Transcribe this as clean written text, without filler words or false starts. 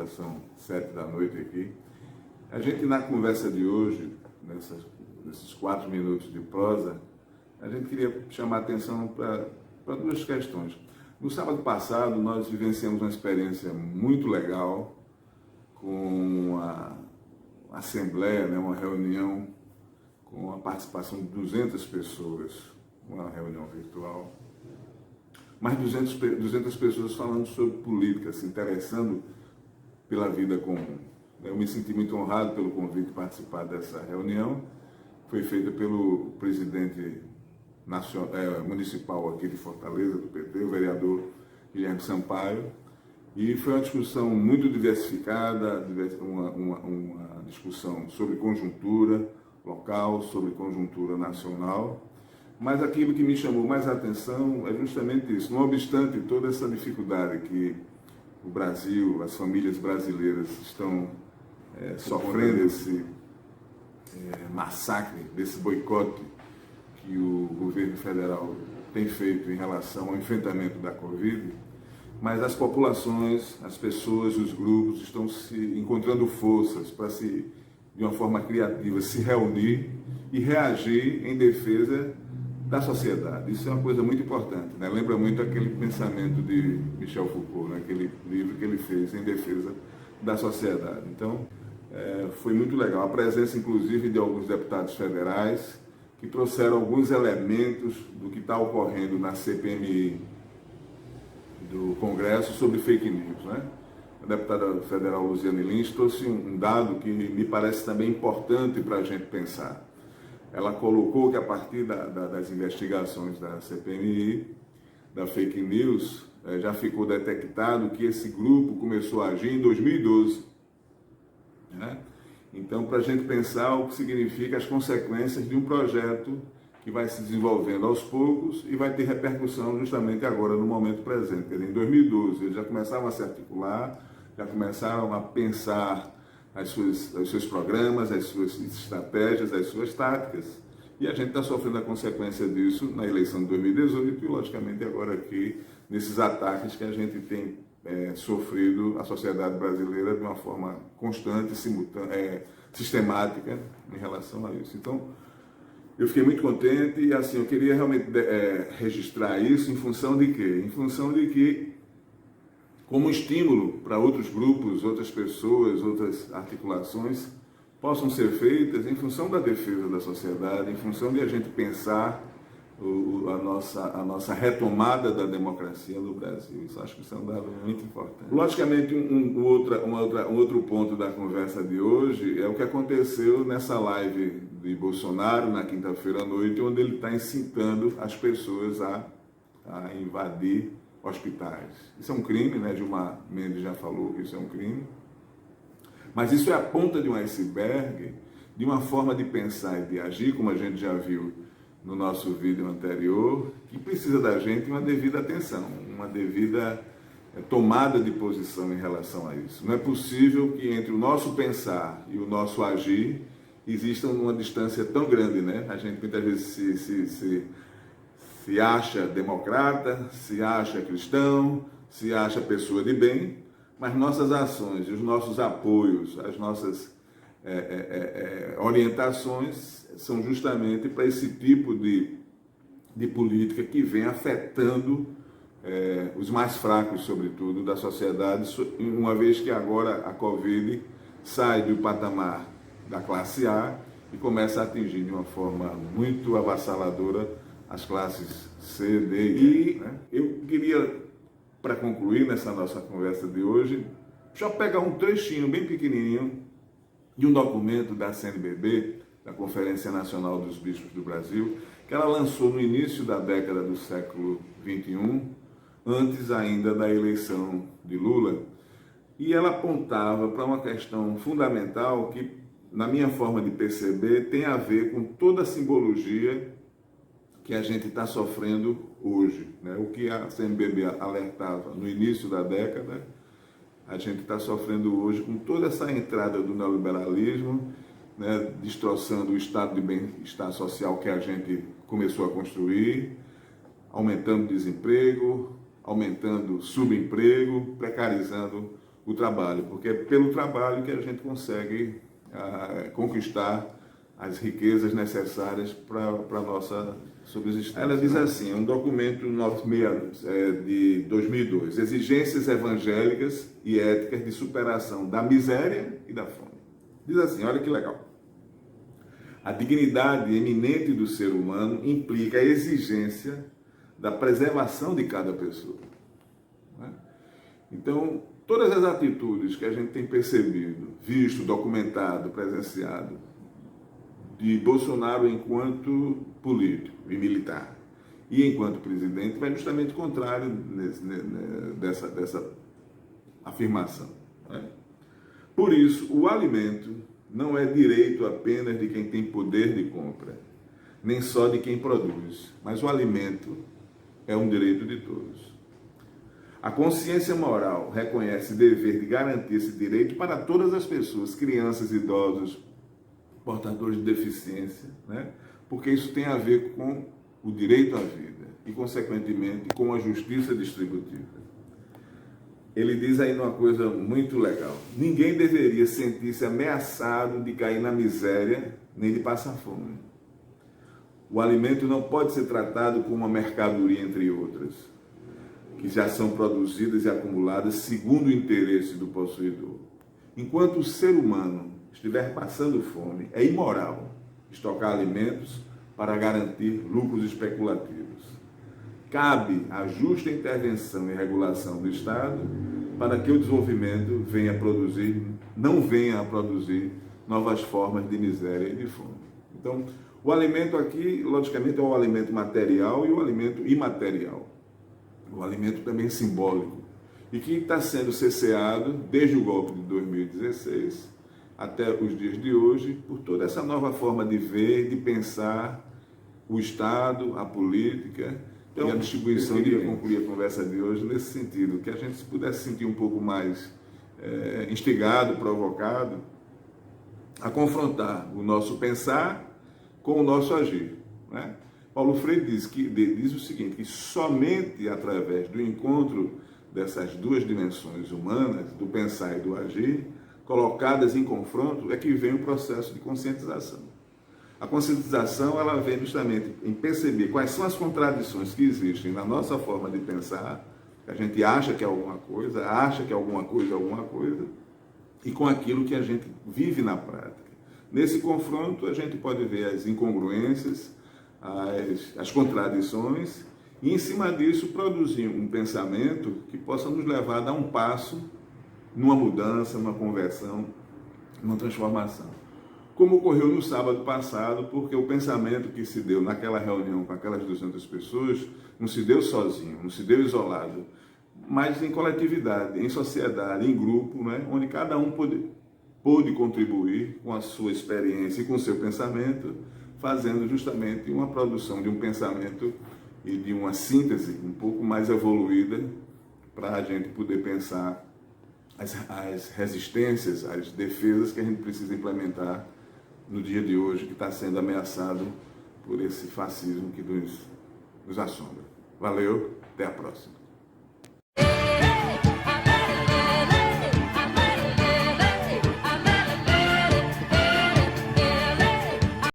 já são 7 da noite aqui. A gente, na conversa de hoje, nesses 4 minutos de prosa, a gente queria chamar a atenção para duas questões. No sábado passado, nós vivenciamos uma experiência muito legal com a assembleia, né, uma reunião com a participação de 200 pessoas, uma reunião virtual, mais 200 pessoas falando sobre política, se interessando pela vida comum. Eu me senti muito honrado pelo convite de participar dessa reunião. Foi feita pelo presidente municipal aqui de Fortaleza, do PT, o vereador Guilherme Sampaio, e foi uma discussão muito diversificada, uma discussão sobre conjuntura local, sobre conjuntura nacional, mas aquilo que me chamou mais a atenção é justamente isso. Não obstante toda essa dificuldade que o Brasil, as famílias brasileiras estão sofrendo, esse massacre, desse boicote que o governo federal tem feito em relação ao enfrentamento da Covid, mas as populações, as pessoas, os grupos estão se encontrando forças para de uma forma criativa, se reunir e reagir em defesa da sociedade. Isso é uma coisa muito importante, né? Lembra muito aquele pensamento de Michel Foucault, né? Aquele livro que ele fez em defesa da sociedade. Então, foi muito legal. A presença, inclusive, de alguns deputados federais que trouxeram alguns elementos do que está ocorrendo na CPMI do Congresso sobre fake news, né? A deputada federal Luziane Lins trouxe um dado que me parece também importante para a gente pensar. Ela colocou que a partir das investigações da CPMI, da fake news, já ficou detectado que esse grupo começou a agir em 2012. Né? Então, para a gente pensar o que significa as consequências de um projeto que vai se desenvolvendo aos poucos e vai ter repercussão justamente agora, no momento presente. Em 2012, eles já começaram a se articular, já começaram a pensar os seus programas, as suas estratégias, as suas táticas, e a gente está sofrendo a consequência disso na eleição de 2018 e, logicamente, agora aqui, nesses ataques que a gente tem sofrido, a sociedade brasileira, de uma forma constante, sistemática em relação a isso. Então, eu fiquei muito contente e, assim, eu queria realmente registrar isso em função de quê? Em função de que, como estímulo para outros grupos, outras pessoas, outras articulações, possam ser feitas em função da defesa da sociedade, em função de a gente pensar a nossa retomada da democracia no Brasil. Isso acho que isso é um dado muito importante. Logicamente, um outro ponto da conversa de hoje é o que aconteceu nessa live de Bolsonaro, na quinta-feira à noite, onde ele está incitando as pessoas a invadir hospitais. Isso é um crime, né? Gilmar Mendes já falou que isso é um crime. Mas isso é a ponta de um iceberg de uma forma de pensar e de agir, como a gente já viu no nosso vídeo anterior, que precisa da gente uma devida atenção, uma devida tomada de posição em relação a isso. Não é possível que entre o nosso pensar e o nosso agir exista uma distância tão grande, né? A gente muitas vezes se acha democrata, se acha cristão, se acha pessoa de bem, mas nossas ações, os nossos apoios, as nossas orientações são justamente para esse tipo de política que vem afetando os mais fracos, sobretudo, da sociedade, uma vez que agora a Covid sai do patamar da classe A e começa a atingir de uma forma muito avassaladora as classes C, D e E. Né? Eu queria, para concluir nessa nossa conversa de hoje, só pegar um trechinho bem pequenininho de um documento da CNBB, da Conferência Nacional dos Bispos do Brasil, que ela lançou no início da década do século XXI, antes ainda da eleição de Lula, e ela apontava para uma questão fundamental que, na minha forma de perceber, tem a ver com toda a simbologia que a gente está sofrendo hoje, né? O que a CNBB alertava no início da década, a gente está sofrendo hoje com toda essa entrada do neoliberalismo, né? Destroçando o estado de bem-estar social que a gente começou a construir, aumentando o desemprego, aumentando o subemprego, precarizando o trabalho, porque é pelo trabalho que a gente consegue conquistar as riquezas necessárias para a nossa subsistência. Ela diz assim, é um documento 96 de 2002, exigências evangélicas e éticas de superação da miséria e da fome. Diz assim, olha que legal. A dignidade eminente do ser humano implica a exigência da preservação de cada pessoa. Né? Então, todas as atitudes que a gente tem percebido, visto, documentado, presenciado, de Bolsonaro enquanto político e militar e enquanto presidente, vai justamente contrário dessa afirmação. Né? Por isso, o alimento não é direito apenas de quem tem poder de compra, nem só de quem produz, mas o alimento é um direito de todos. A consciência moral reconhece o dever de garantir esse direito para todas as pessoas, crianças, idosos, portadores de deficiência, né? Porque isso tem a ver com o direito à vida e, consequentemente, com a justiça distributiva. Ele diz aí uma coisa muito legal. Ninguém deveria sentir-se ameaçado de cair na miséria nem de passar fome. O alimento não pode ser tratado como uma mercadoria, entre outras, que já são produzidas e acumuladas segundo o interesse do possuidor. Enquanto o ser humano estiver passando fome, é imoral estocar alimentos para garantir lucros especulativos. Cabe a justa intervenção e regulação do Estado para que o desenvolvimento não venha a produzir novas formas de miséria e de fome. Então, o alimento aqui, logicamente, é o alimento material e o alimento imaterial. O alimento também simbólico. E que está sendo cesseado desde o golpe de 2016 até os dias de hoje, por toda essa nova forma de ver, de pensar o Estado, a política e a distribuição. Eu queria concluir a conversa de hoje nesse sentido, que a gente se pudesse sentir um pouco mais instigado, provocado, a confrontar o nosso pensar com o nosso agir. Né? Paulo Freire diz o seguinte, que somente através do encontro dessas duas dimensões humanas, do pensar e do agir, colocadas em confronto, é que vem o processo de conscientização. A conscientização, ela vem justamente em perceber quais são as contradições que existem na nossa forma de pensar, que a gente acha que é alguma coisa, e com aquilo que a gente vive na prática. Nesse confronto, a gente pode ver as incongruências, as contradições, e em cima disso produzir um pensamento que possa nos levar a dar um passo numa mudança, numa conversão, numa transformação. Como ocorreu no sábado passado, porque o pensamento que se deu naquela reunião com aquelas 200 pessoas não se deu sozinho, não se deu isolado, mas em coletividade, em sociedade, em grupo, né, onde cada um pôde contribuir com a sua experiência e com o seu pensamento, fazendo justamente uma produção de um pensamento e de uma síntese um pouco mais evoluída para a gente poder pensar as resistências, as defesas que a gente precisa implementar no dia de hoje, que está sendo ameaçado por esse fascismo que nos assombra. Valeu, até a próxima.